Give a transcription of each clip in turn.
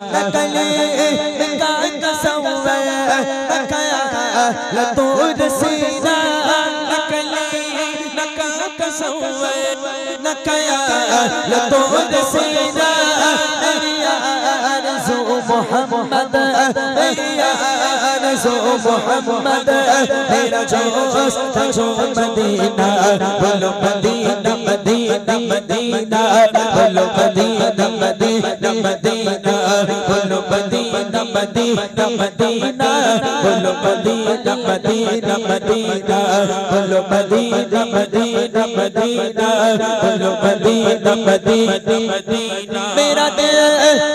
नकली का तसव्वुर नकया लतूर सीना नकली नका तसव्वुर नकया लतूर सीना या रसू मोहम्मद या रसू मोहम्मद मेरा जो मदीना बोलो मदीना मदीना मदीना बोलो मदीना मदीना मदीना बोलो मदीना मदीना मदीना बोलो मदीना मदीना मदीना बोलो मदीना मदीना मदीना बोलो मदीना मदीना मदीना मेरा दिल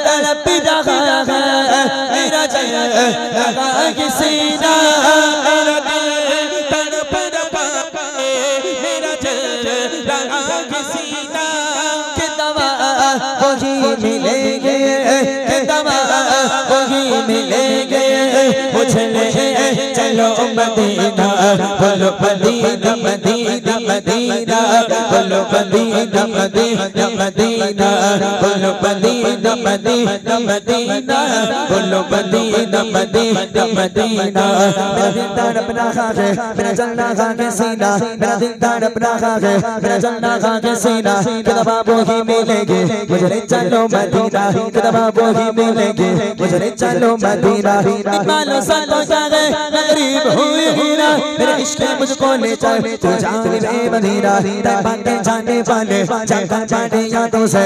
तड़प रहा है मेरा दिल लगा सीना मेरा दिल तड़प रहा है मेरा दिल लगा सीना के दवा वही मिलेंगे के दवा वही मिलेंगे मुझे ले चलो मदीना बोलो मदीना मदीना मदीना बोलो मदीना मदीना मदीना बोलो मदीना मदीना मदीना बोलो मदीना मदीना मदीना मेरा दिल तड़प रहा है मेरा जलना खा के सीना मेरा दिल तड़प रहा है मेरा जलना खा के सीना के दवा वही मिलेंगे मुझे ले चलो मदीना के दवा वही मिलेंगे मुझे ले चलो मदीना निकालो सालों जागे गरीब हुए हीरा मेरे इश्क मुझको ले चल तू जाने मदीना बातें जाने वाले जाकर बाटे यादों से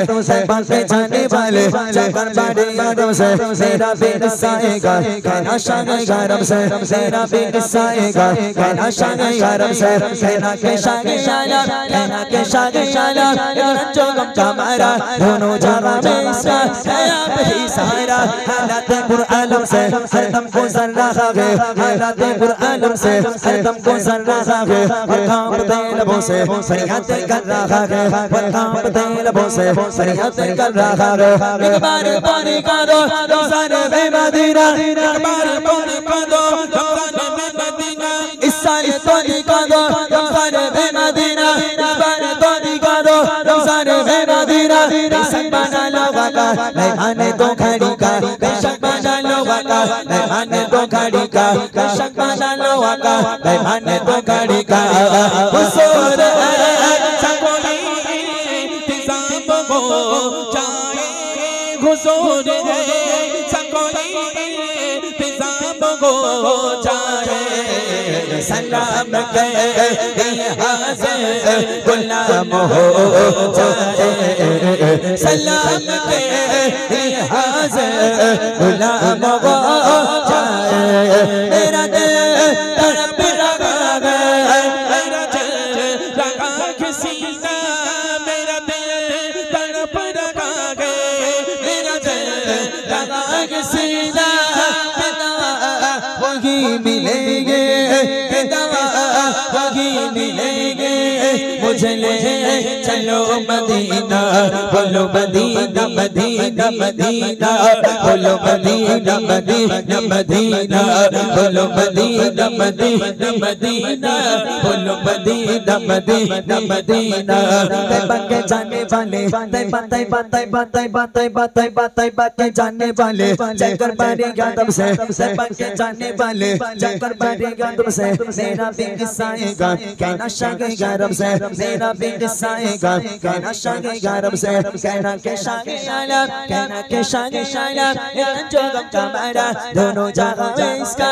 बातें जाने वाले जाकर बाटे यादों से मेरा बेनसा आएगा कहना शान गरम से मेरा बेनसा आएगा कहना शान गरम से कहना के शान शाला कहना के शान शाला रंजो गम का मारा दोनों जगह में इसका है आप ही सहारा हालात पुरआलम से हरदम गुजर रहा है हालात पुरआलम से हरदम गुजर रहा है और कांपते लबों से फरियाद कर रहा है और कांपते लबों से फरियाद कर रहा है एक बार पानी का दो रमज़ान में मदीना एक बार पानी का दो रमज़ान में मदीना इस साल पानी का दो रमज़ान में मदीना इस बार पानी का दो रमज़ान में मदीना बेशक बना लोगा का मेहमान तो खड़ी का बेशक बना लोगा का मेहमान तो खड़ी का बेशक बना लोगा का मेहमान तो खड़ी का हुजूर सकोली इंतजाम हो जाए हुजूर सकोली इंतजाम हो जाए सलाम के हाज़िर गुलाम हो जाए सलाम के हाज़िर गुलाम हो जाए मेरा दिल तड़प रहा है मेरा दिल लगा के सीना मेरा दिल तड़प रहा है मेरा दिल लगा के सीना वही मिलेंगे वही मिलेंगे मुझे ले चलो मदीना बोलो मदीना मदीना मदीना बोलो मदीना मदीना मदीना बोलो मदीना मदीना मदीना बोलो मदीना मदीना मदीना के जाने वाले बातें जाने वाले जाकर बारे यादव से के जाने वाले जाकर बारे यादव से मेरा भी किस्साएगा कहना शागे गरम से मेरा भी किस्साएगा कहना शागे गरम से कहना के शागे शाला कहना के शागे शाला जो गम का मारा दोनों जगह में इसका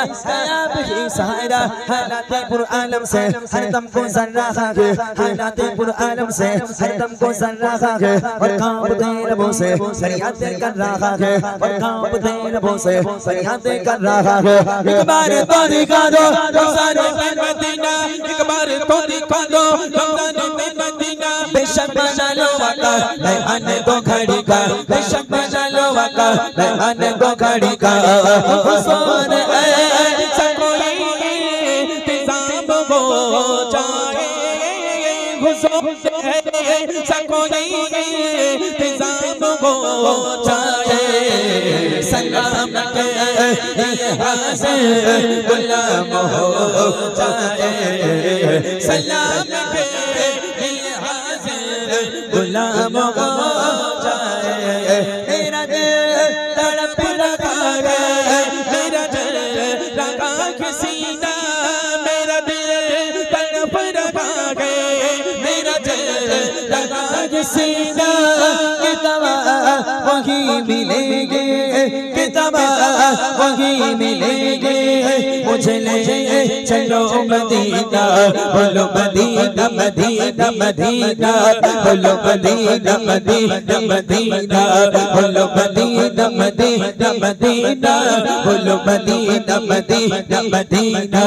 आप ही सहारा हालात पुरआलम से हरदम गुजर रहा है हालात पुरआलम से हरदम गुजर रहा है और कांपते लबों से फरियाद कर रहा है और कांपते लबों से फरियाद कर रहा है एक बार तो दिखा दो रमज़ान में मदीना एक बार तो दिखा दो रमज़ान में मदीना बेशक बना लो वाका मेहमान को खड़ी का बेशक बना लो वाका मेहमान को खड़ी का हुजूर सकोली इंतजाम हो जाए हुजूर सकोली इंतजाम हो जाए सलाम के हाज़िर गुलाम हो जाए सलाम के हाज़िर गुलाम हो जाए मेरा दिल तड़प वही मिलेंगे, किताब वही मिलेंगे। मुझे ले चलो मदीना, बोलो मदीना मदीना मदीना, बोलो मदीना मदीना मदीना, बोलो मदीना मदीना मदीना, बोलो मदीना मदीना मदीना,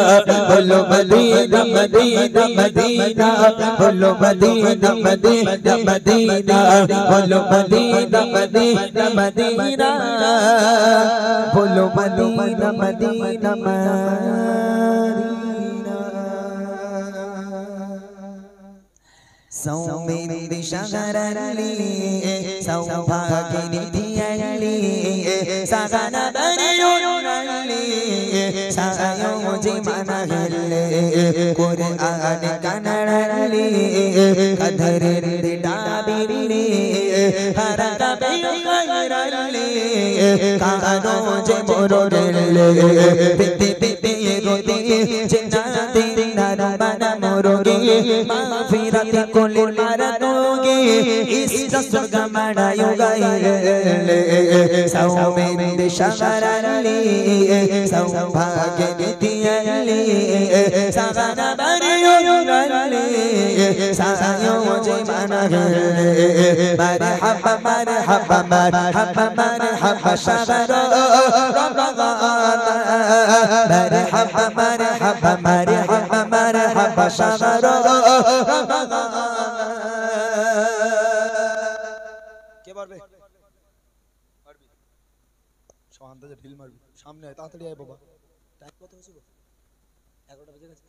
बोलो मदीना मदीना मदीना, बोलो मदीना मदीना मदीना, बोलो मदीना मदीना मदीना, बोलो मदीना मदीना मदीना। सौमिंद शगरली सौभाग्यनिधियली सगन बरियुनली सायोजि मनहल्ले कुरआन कन्नडली कधररि डाबिली हरक बेगरली कानोजे मोरोरले पिति पिति रोते जन्नति नरमन मोरोगे माफिरत कुल मरनोगे इस स्वर्ग मड़ायुगाइले सौमिंद शगरली सौभाग्यनिधियली सगन बरियुनली सायोजि मनहल्ले मरहबा मरहबा मरहबा मरहबा शगर रमज़ान मरहबा मरहबा मरहबा मरहबा शगर रमज़ान। কে পারবে? পারবি? শান্তাজে ঢিল মারবি। সামনে আয়, তাড়াতাড়ি আয় বাবা। টাইম কত হয়েছে গো? 11টা বেজে গেছে।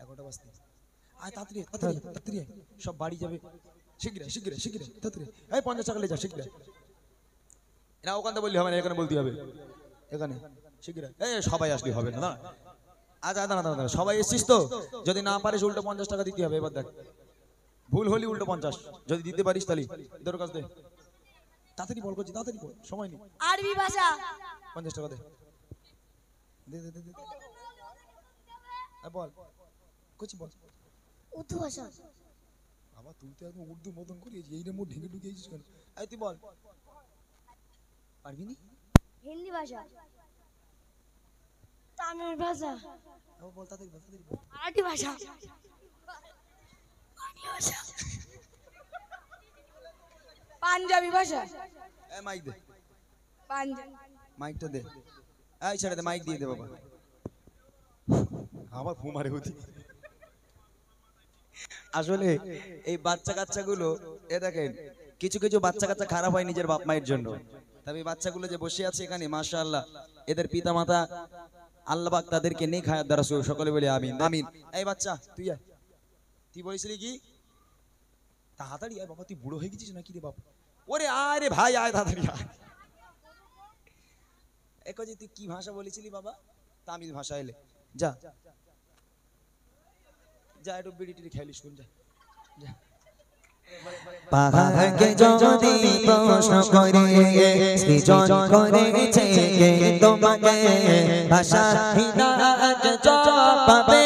11টা বাজতে। আয় তাড়াতাড়ি তাড়াতাড়ি তাড়াতাড়ি আয়। সব বাড়ি যাবে। শিগগির শিগগির শিগগির তাড়াতাড়ি। এই 50 টাকা লে যা শিগগির। এরা ওখানে বললি হবে না, এখানে বলতে হবে। এখানে শিগগির। এই সবাই আসলে হবে না, দাঁড়া। আজ দাঁড়া দাঁড়া দাঁড়া। সবাই এসেছিস তো? যদি না পারিস উল্টো 50 টাকা দিতে হবে। এবার দেখ, ভুল হলি উল্টো 50, যদি দিতে পারিস তাহলে তোর কাছ দে। তাড়াতাড়ি বল করছি, তাড়াতাড়ি বল, সময় নেই। আরবি ভাষা 50 টাকা দে। দে দে দে দে। বল করছি, বল। উর্দু ভাষা। বাবা তুই তো একদম উর্দু মতন করিয়েছিস, এই রে মোট ঢেকে ঢুকিয়েছিস কেন? এই তুই বল। পারবি নি? হিন্দি ভাষা, তামিল ভাষা, বল তাড়াতাড়ি বল, তাড়াতাড়ি বল। মারাঠি ভাষা, বাংলা ভাষা, পাঞ্জাবি ভাষা। এই মাইক দে, পাঞ্জাবি মাইকটা দে। এই ছেড়ে দে, মাইক দিয়ে দে বাবা। আবার ফু মারে হতি। আসলে এই বাচ্চা কাচ্চাগুলো এ দেখেন, কিছু কিছু বাচ্চা কাচ্চা খারাপ হয় নিজের বাপ মায়ের জন্য। তবে বাচ্চাগুলো যে বসে আছে এখানে মাশাআল্লাহ, এদের পিতা মাতা আল্লাহ পাক তাদেরকে নেক হায়াত দ্বারা সকলে বলে আমিন আমিন। এই বাচ্চা তুই আয়। তুই বলেছিলি কি? তাড়াতাড়ি আয় বাবা, তুই বুড়ো হয়ে গেছিস নাকি রে বাবা? ওরে আয় রে ভাই, আয় তাড়াতাড়ি আয়। একো যে তুই কি ভাষা বলেছিলি বাবা? তামিল ভাষা। এলে যা যা, একটু বিড়ি টিড়ি খাইলিস কোন, যা যা। পাহাড়কে যদি প্রশ্ন করে সৃজন করেছে কে তোমাকে, ভাষাহীনকে জবাবে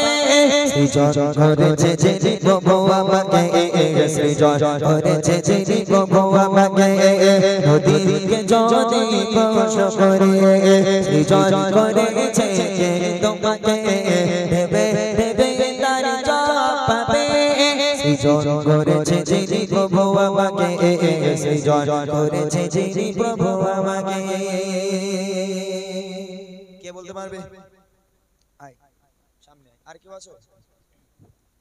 সৃজন করেছে যিনি প্রভু আমাকে, সৃজন করেছে যিনি প্রভু আমাকে। নদীকে যদি প্রশ্ন করে সৃজন করেছে কে তোমাকে, দেবে দেবে তার জবাবে সৃজন করেছে যিনি প্রভু আমাকে, সৃজন করেছে যিনি প্রভু আমাকে। কে বলতে পারবে? আয় সামনে আয়। আর কেউ আছো?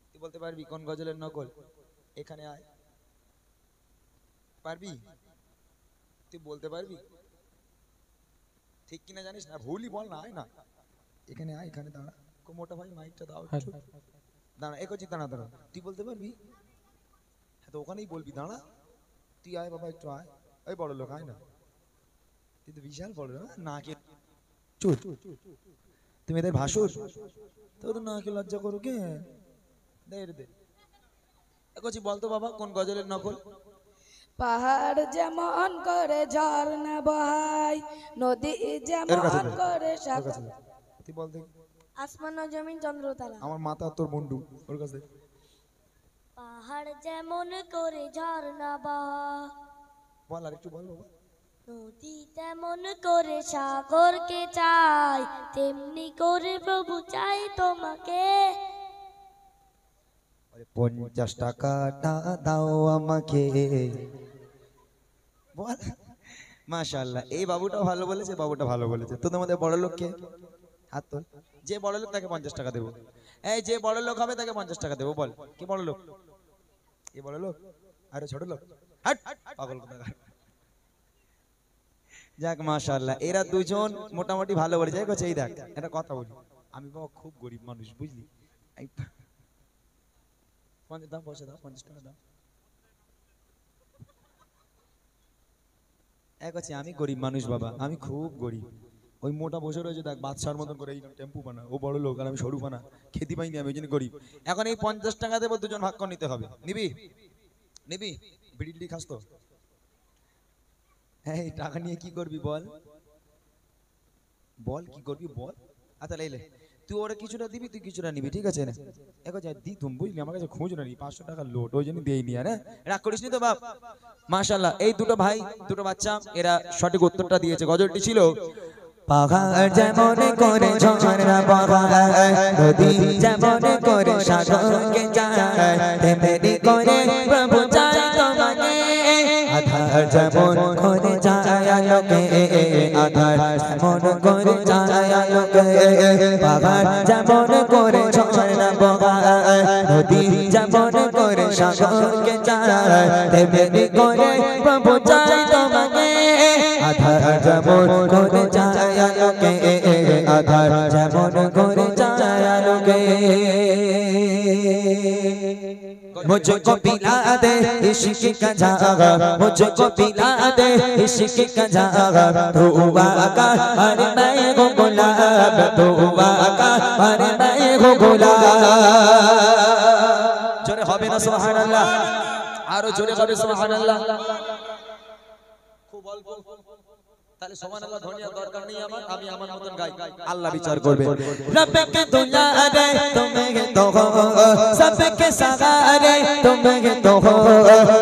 তুই বলতে পারবি কোন গজলের নকল? এখানে আয়। পারবি? তুই বলতে পারবি? ঠিক কিনা জানিস না? ভুলই বল না, আয় না। এখানে আয়, এখানে দাঁড়া। মোটা ভাই মাইকটা দাও একটু। দাঁড়া, একই দাঁড়া দাঁড়া। তুই বলতে পারবি? হ্যাঁ তো ওখানেই বলবি, দাঁড়া। তুই আয় বাবা, একটু আয়। এই বড় লোক আয় না, তুই তো বিশাল বড় লোক না। কে চুপ, তুমি এদের ভাসুর তো, না কে লজ্জা করো কে? দে দে। একই বলতো বাবা কোন গজলের নকল? পাহাড় যেমন করে ঝর্ণা বহায়, নদী যেমন করে সাগর। তুই বল দেখি। আসমান ও জমিন চন্দ্র তারা। আমার মাথা তোর মুন্ডু, ওর কাছে। পাহাড় যেমন করে ঝর্ণা বহায়। বল আর একটু বল বাবা। নদী তেমন করে সাগরকে চাই, তেমনি করে প্রভু চাই তোমাকে। 50 টাকাটা দাও আমাকে। বল মাশাআল্লাহ, এই বাবুটা ভালো বলেছে, বাবুটা ভালো বলেছে। তোদের মধ্যে বড় লোক কে? হাত তোল। যে বড় লোক তাকে 50 টাকা দেবো। এই যে বড় লোক হবে তাকে 50 টাকা দেবো। বল কি বড় লোক? কি বড় লোক? আরে ছোট লোক? হাট পাগল কোথাকার। যাক মাশাআল্লাহ, এরা দুজন মোটামুটি ভালো বলেছে। এই দেখ একটা কথা বলি, আমি বাবা খুব গরিব মানুষ, বুঝলি? দাম পয়সা দাও, 50 টাকা দাও। আমি গরিব মানুষ বাবা, আমি খুব গরিব। ওই মোটা বসে রয়েছে দেখ, বাদশার মতন করে এই টেম্পু বানা, ও বড় লোক আর আমি সরু বানা, খেতে পাইনি আমি, ওই জন্য গরিব। এখন এই 50 টাকা দেবো, দুজন ভাগ করে নিতে হবে। নিবি? নিবি? বিড়ি খাস তো? এই টাকা নিয়ে কি করবি বল? বল কি করবি বল? আচ্ছা লে, তুই ওরা কিছুটা দিবি, তুই কিছুটা নিবি, ঠিক আছে? দি তুমি, বুঝলি? আমার কাছে খুঁজ না 500 টাকার লোট, ওই জন্য দিইনি। আর রাগ করিস নি তো বাপ। মাশাআল্লাহ, এই দুটো ভাই, দুটো বাচ্চা, এরা সঠিক উত্তরটা দিয়েছে। গজলটি ছিল পাহাড় যেমন করে ঝরনা বহায়, নদী যেমন করে সাগরকে যায়, তেমনি করে প্রভু চাই তোমাকে। আধার যেমন করে যায় আলোকে, আধার যেমন করে যায় আলোকে, পাহাড় যেমন করে ঝরনা বহায়, নদী যেমন করে সাগরকে যায়, তেমনি করে প্রভু চাই তোমাকে। আধার যেমন করে যায় আলোকে, আধার যেমন করে যায় আলোকে। मुझको पिला दे इश्क का जागा, मुझको पिला दे इश्क का जागा, दुआ का अरे मैं हो गुलाब, दुआ का अरे मैं हो गुलाब। जोरे হবে না সুবহানাল্লাহ? আরো জোরে হবে সুবহানাল্লাহ। খুব অল্প, তাহলে সুবহানাল্লাহ ধ্বনির দরকার নেই আমার, আমি আমার মতন গাই, আল্লাহ বিচার করবে। রব্বকে দুলারে তুমি তো হো, সবকে সহারে তুমি তো হো,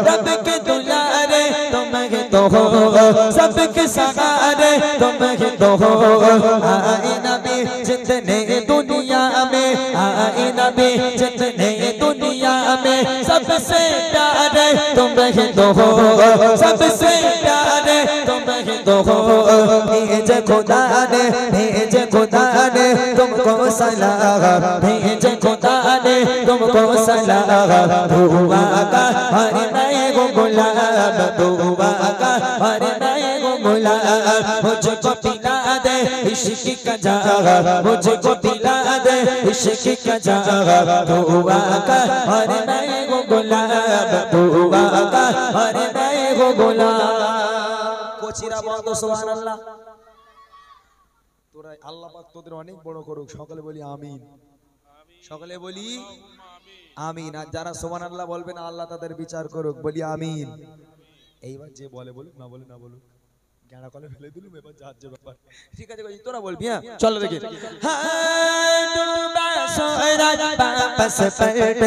রব্বকে দুলারে তুমি তো হো, সবকে সহারে তুমি তো হো। आए नबी जितने दुनिया में, आए नबी जितने दुनिया में, सबसे प्यारे तुम तो हो, सबसे प्यारे तुम तो हो। भेज खुदा ने, भेज खुदा ने तुमको सलाम, भेज खुदा ने तुमको सलाम। दुआ का हर नए को गुलाब, दुआ का हर नए को गुलाब। मुझको पिला दे इश्क का जागा, मुझको पिला दे इश्क का जागा, दुआ का हर नए को गुलाब, दुआ का हर नए को गुलाब। কোচিরা বলতো সুবহানাল্লাহ। তোরা আল্লাহ পাক তোদের অনেক বড় করুক, সকলে বলি আমিন, সকলে বলি আমিন। আর যারা সুবহানাল্লাহ বলবে না, আল্লাহ তাদের বিচার করুক, বলি আমিন। এইবার যে বলে বলুক, না বলে না বলুক, গানা কলে ফেলে দিলুম, এবার যার যে ব্যাপার। ঠিক আছে তোরা বলবি, হ্যাঁ চলো দেখি। হ্যাঁ ডুবা सूरज वापस पलट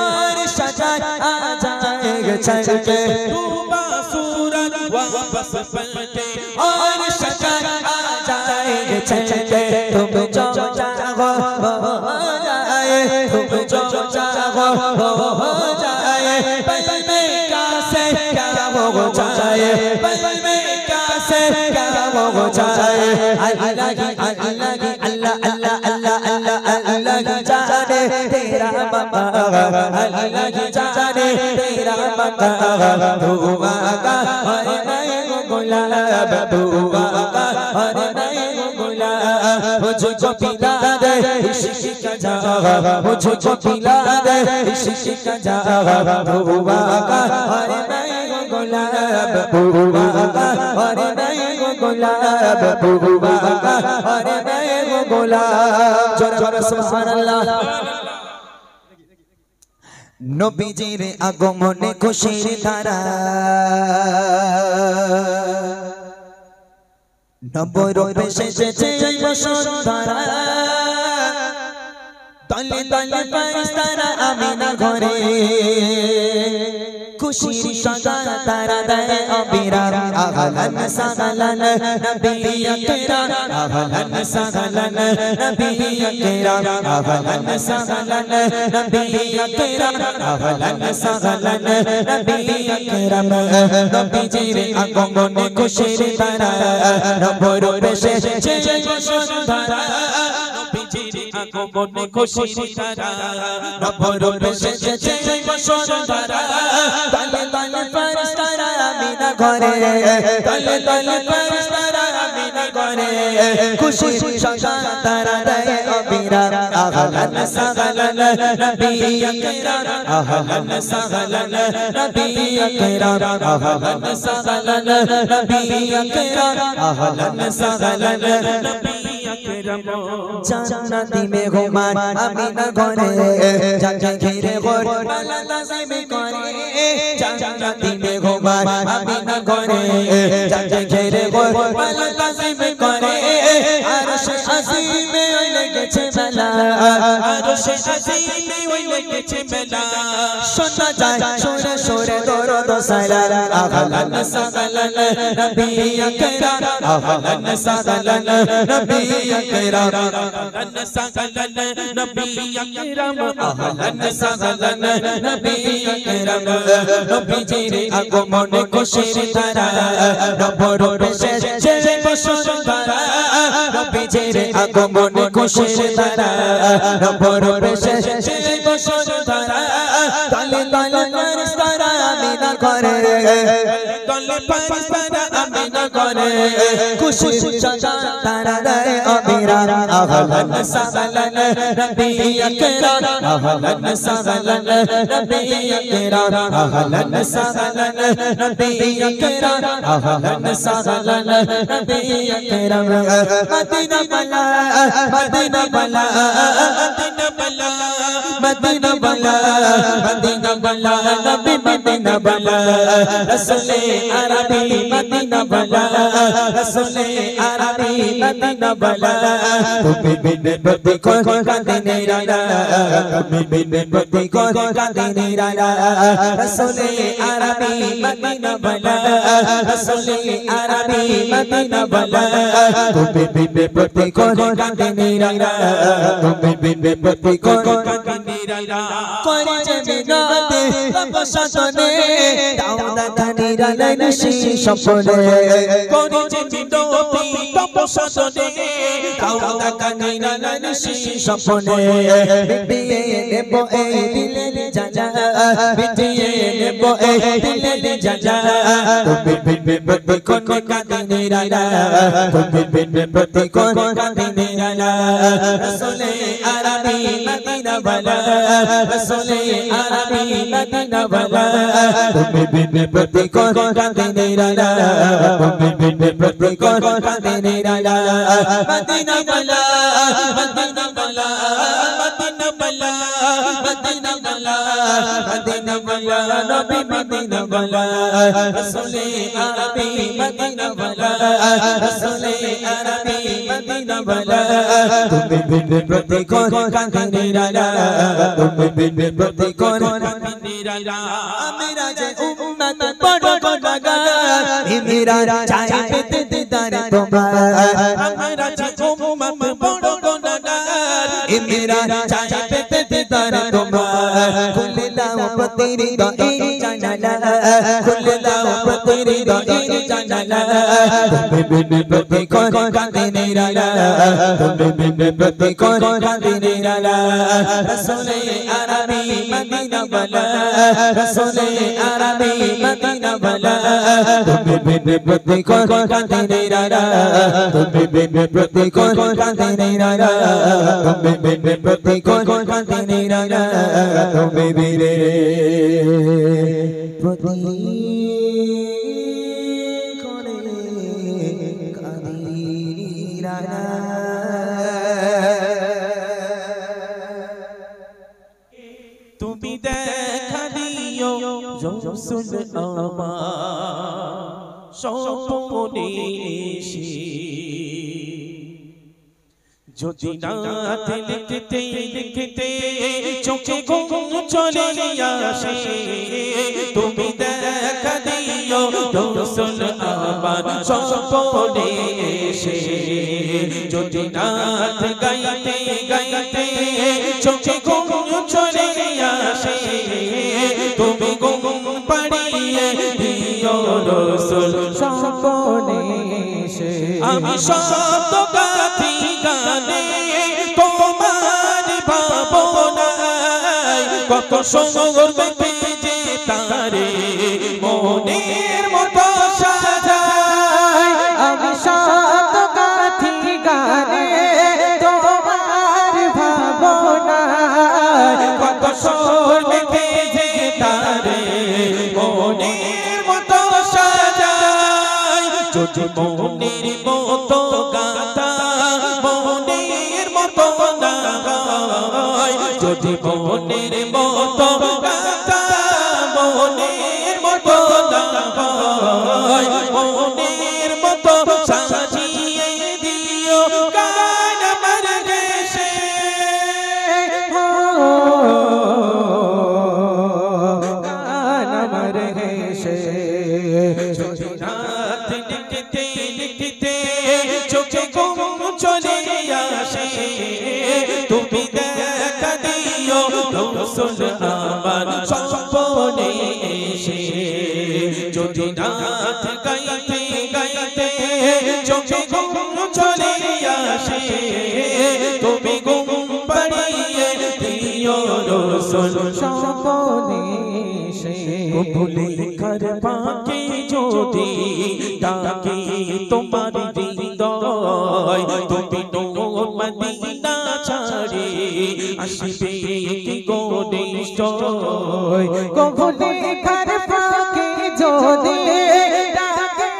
और सजा आ जाएगा चलके, डूबा सूरज वापस पलटे और सजा आ जाएगा चलके। तुम जो चाहो वो हो जाए, तुम जो चाहो वो हो जाए, पल में क्या से क्या हो जाए, पल में क्या से क्या हो जाए। अल्लाह की अल्लाह की अल्लाह अल्लाह अल्लाह अल्लाह अल्लाह की जाने तेरा मकाम, अल्लाह की जाने तेरा मकाम। दुआ का हर नए को गुलाब, दुआ का हर नए को गुलाब। मुझको पिला दे इश्क का जागा, मुझको पिला दे इश्क का जागा, दुआ का हर नए को गुलाब, दुआ का हर नए को गुलाब, दुआ का हर नए को गुलाब। जोरे सुबहानाल्लाह। নবীজির আগমনে খুশির ধারা, নবরূপে সেজেছে বসুন্ধরা, দলে দলে ফেরেশতারা আমিনা ঘরে খুশির সঙ্গে তারা দেয় অবিরাম আহলান সাহলান নবী আকরাম আহলান সাহলান নবী আকরাম আহলান সাহলান নবী আকরাম আহলান সাহলান নবী আকরাম নবীজির আগমনে খুশির তারা নবর বেশে বসুন্ধরা নবীজির আগমনে খুশির তারা নবর বেশে বসুন্ধরা তালে তালে ফেরেশতারা আমিনা ঘরে তালে তালে ফেরেশতারা আমিনা ঘরে খুশির সঙ্গে তারা দেয় অবিরাম আহলান সাহলান নবী আকরাম আহলান সাহলান নবী আকরাম আহলান সাহলান নবী আকরাম আহলান সাহলান নবী আকরাম জান্নাতি মেহমান আমিনা ঘরে যাকে ঘিরে গোর মালা লাজিম করে জান্নাতি মেহমান আমিনা ঘরে যাকে ঘিরে গোর মালা লাজিম করে আরশে আজিমে লেগেছে মেলা আরশে আজিমে লেগেছে মেলা শোনা যায় সুরে সুরে দরুদ সালাম আহলান সাহলান নবী আকরাম আহলান সাহলান নবী আকরাম আহলান সাহলান নবী আকরাম আহলান সাহলান নবী আকরাম নবীজির আগমনে খুশির ধারা নবর বেশে বসুন্ধরা নবীজির আগমনে খুশির ধারা নবর বেশে বসুন্ধরা তালে তালে ফেরেশতারা আমিনা ঘরে তালে ফেরেশতারা আমিনা ঘরে খুশির সঙ্গে তারা দেয় অবিরাম আহলান সাহলান নবী আকরাম আহলান সাহলান নবী আকরাম আহলান সাহলান নবী আকরাম আহলান সাহলান নবী আকরাম মদিনা বালা মদিনা বালা মদিনা বালা মদিনা বালা মদিনা বালা নবী মদিনা বালা রাসূলে আরবি মদিনা বালা রাসূলে আরবি মদিনা বালা তুমি বিনে বদি কোন কাঁদে নিরালা তুমি বিনে বদি কোন কাঁদে নিরালা রাসূলে আরবি মদিনা বালা রাসূলে আরবি মদিনা বালা তুমি বিনে বদি কোন কাঁদে নিরালা তুমি বিনে বদি কোন কাঁদে নিরালা করে যে বিনাতে তপসনে দাউদা নিরালা নিশি স্বপ্নে করে যে বিনাতে তপসনে দাউদা নিরালা নিশি স্বপ্নে বিয়ে নেব এই দিলের জাজা বিয়ে নেব এই দিলের জাজা তুমি বিনে বদি কোন কাঁদে নিরালা তুমি বিনে বদি কোন কাঁদে নিরালা রাসূলে আরবি মদিনা বালা রাসূলে আরবি মদিনা বালা তুমি বিনে বদি কোন কাঁদে নিরালা তুমি বিনে বদি কোন কাঁদে নিরালা মদিনা বালা মদিনা বালা মদিনা বালা মদিনা বালা মদিনা বালা নবী মদিনা বালা রাসূলে আরবি মদিনা বালা রাসূলে আরবি মদিনা বালা তুমি বিনে বদি কোন কাঁদে নিরালা তুমি বিনে বদি কোন কাঁদে নিরালা মেরা যে উম্মত বড় গুনাহগার মেরা চাই পেতে দিদার তোমার মেরা যে উম্মত বড় গুনাহগার মেরা চাই পেতে দিদার তোমার খুলে দাও প্রতিরি দই জানালা খুলে দাও প্রতিরি দই জানালা তুমি বিনে বদি কোন কাঁদে নিরালা তুমি বিনে বদি কোন কাঁদে নিরালা রাসূলে আরবি মদিনা বালা রাসূলে আরবি মদিনা বালা তুমি বিনে বদি কোন কাঁদে নিরালা তুমি বিনে বদি কোন কাঁদে নিরালা তুমি বিনে বদি কোন কাঁদে নিরালা তুমি বিনে বদি তুমি দেখা দিও রাসূল আমার স্বপ্নে এসে যদি রাত লিখতে লিখতে চোখে ঘুম চলে আসে তুমি দেখা দিও রাসূল আমার স্বপ্নে এসে যদি রাত গাইতে গাইতে চোখে ঘুম চলে আসে তুমি ঘুম পাড়িয়ে দিও রাসূল স্বপ্নে এসে আমি শব্দ গাথি গানে তোমার ভাবনায় কত সুন্দর দেখে যে তারে মনের মতো সাজায় আমি শব্দ গাথি গানে তোমার ভাবনায় কত সুন্দর দেখে যে তারে মনের মতো সাজায় যদি মনের মতো গাতা মনের মতো না হয় যদি মনের মতো গাতা মনের মতো না হয় মনের মতো সাজিয়ে দিও গান আমার দেশে গান আমার হেসে যদি রাত লিখতে লিখতে চোখে ঘুম চলে আসে তুমি দেখা দিও রাসূল আমার স্বপ্নে এসে যদি রাত গাইতে গাইতে চোখে ঘুম চলে আসে তুমি ঘুম পাড়িয়ে দিও রাসূল স্বপ্নে এসে ভুলে কার পাকে যদি ডাকে তোমার হৃদয় তুমি নূর মদিনা ছাড়ে আসবে কি গো নিশ্চয় কবুলে কার পাকে যদি ডাকে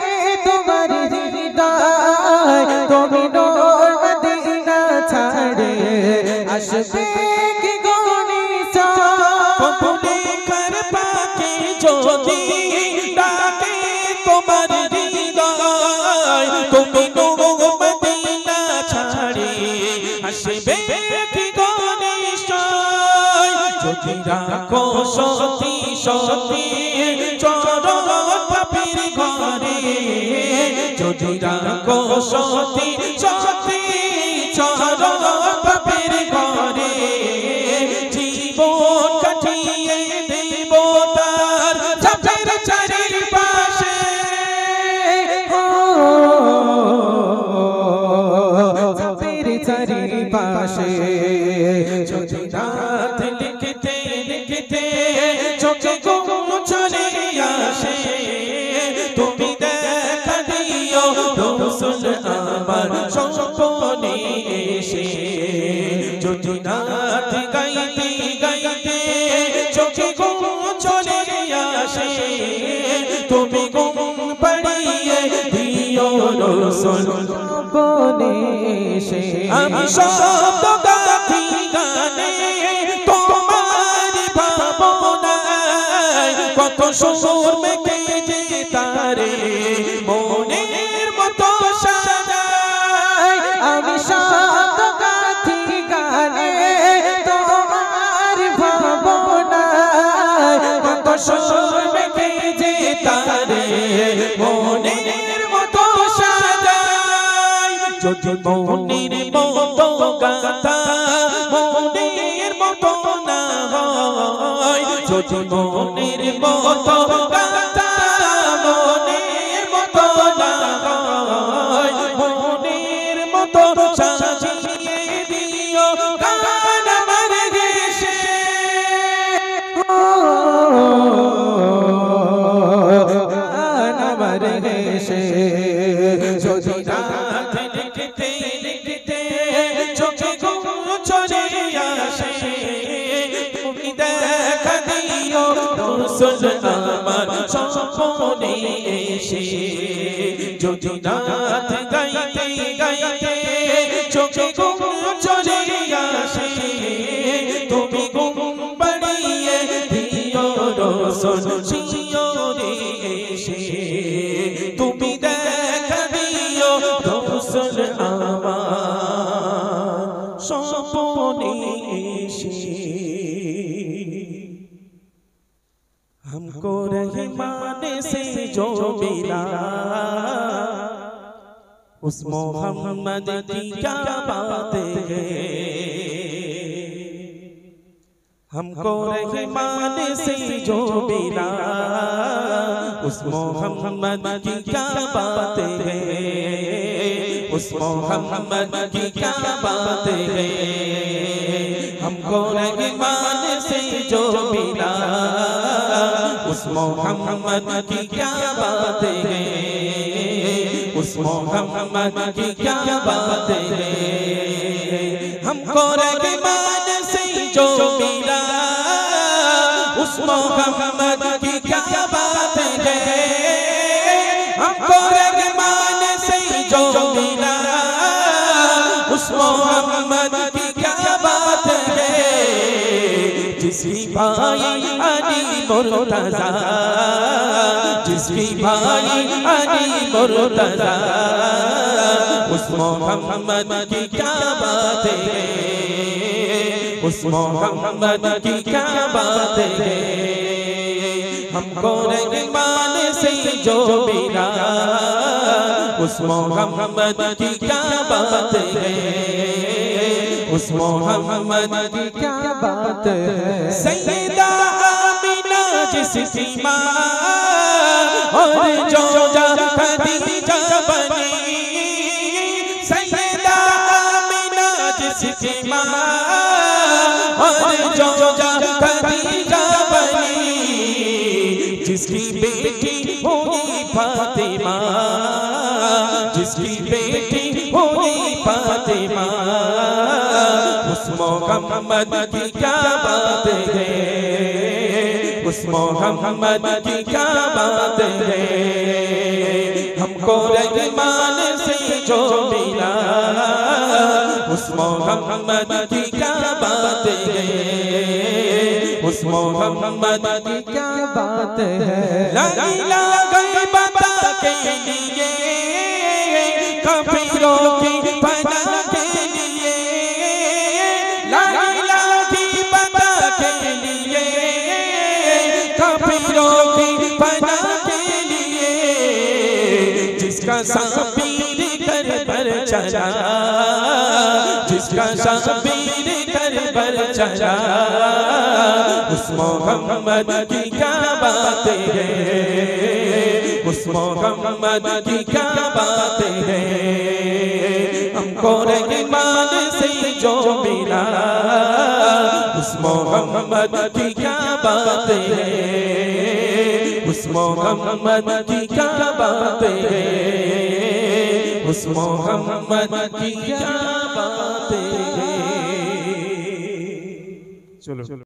তোমার হৃদয় তুমি নূর মদিনা ছাড়ে আসবে কি গো নিশ্চয় কবুলে কার পাকে যদি ডাকে তোমার হৃদয় তুমি নূর মদিনা ছাড়ে আসবে কি গো নিশ্চয় যদি রাখো সতী সতী চরণ পাপীর ঘরে যদি রাখো সতী সতী চরণ পাপীর ঘরে জীবন কাটিয়ে দেব তার চাপের চারিপাশে চাপের চারিপাশে যদি রাত লিখতে লিখতে চোখে ঘুম চলে আসে তুমি দেখা দিও রাসূল আমার স্বপ্নে এসে যদি রাত গাইতে গাইতে চোখে ঘুম চলে আসে তুমি ঘুম পাড়িয়ে দিও রাসূল স্বপ্নে এসে আমি শব্দ গাথি গানে তোমার ভাবনায় কত সুর মেখে যে তারে মনের মতো সাজায় আমি শব্দ গাথি গানে তোমার ভাবনায় কত সুর মেখে যে তারে মনের মতো সাজায় যদি মনের মতো গাথা মনের মতো না হয় যদি মনের মতো গাথা মনের মতো না হয় মনের মতো সাজিয়ে দিও গান আমার দেশে গান আমার হেসে যদি রাত লিখতে লিখতে চোখে ঘুম চলে আসে তুমি দেখা দিও রাসূল আমার স্বপ্নে এসে যদি রাত গাইতে গাইতে চোখে ঘুম চলে আসে তুমি ঘুম পাড়িয়ে দিও রাসূল শিওরে এসে তুমি দেখা দিও রাসূল আমার स्वप्ने एशे हमको रहमान से जो मिला उस मोहम्मद की क्या बात है। हमको रहमान से जो मिला उस मोहम्मद की क्या बात है। उस मोहम्मद की क्या बात है। हमको रहमान से जो मिला उस मोहम्मद की क्या बात है। उस मोहम्मद की क्या बात है। हमको रहमान से जो मिला उस मोहम्मद की क्या बात है। हमको रहमान से जो मिला उस मोहम्मद की क्या बात है। जिसकी भाई अली मुर्तज़ा जिसकी भाई अली मुर्तज़ा उस मोहम्मद की क्या बात है। उस मोहम्मद की क्या बात है। हमको रहमान से जो मिला उस मोहम्मद की क्या बात है। उस मोहम्मद की क्या बात है। सैयदा आमिना जिसकी माँ और जो खदीजा बनी। सैयदा आमिना जिसकी माँ और जो खदीजा बनी। जिसकी बेटी हुई फातिमा जिसकी बेटी हुई फातिमा उस मोहम्मद की क्या बात है। उस मोहम्मद की क्या बात है। हमको रहमान से जो मिला उस मोहम्मद की क्या बात है। उस मोहम्मद की क्या बात है। ला इलाहा बता के लिए काफिरों की पनाह के लिए। ला इलाहा बता के लिए काफिरों की पनाह के लिए। जिसका साबीर कर पर चला जिसका साबीर कर पर चला उस मोहम्मद की क्या बात है। उस मोहम्मद की क्या बात है। हमको रहमान से जो मिला उस मोहम्मद की क्या बात है। उस मोहम्मद की क्या बात है। उस मोहम्मद की क्या बात है। चलो।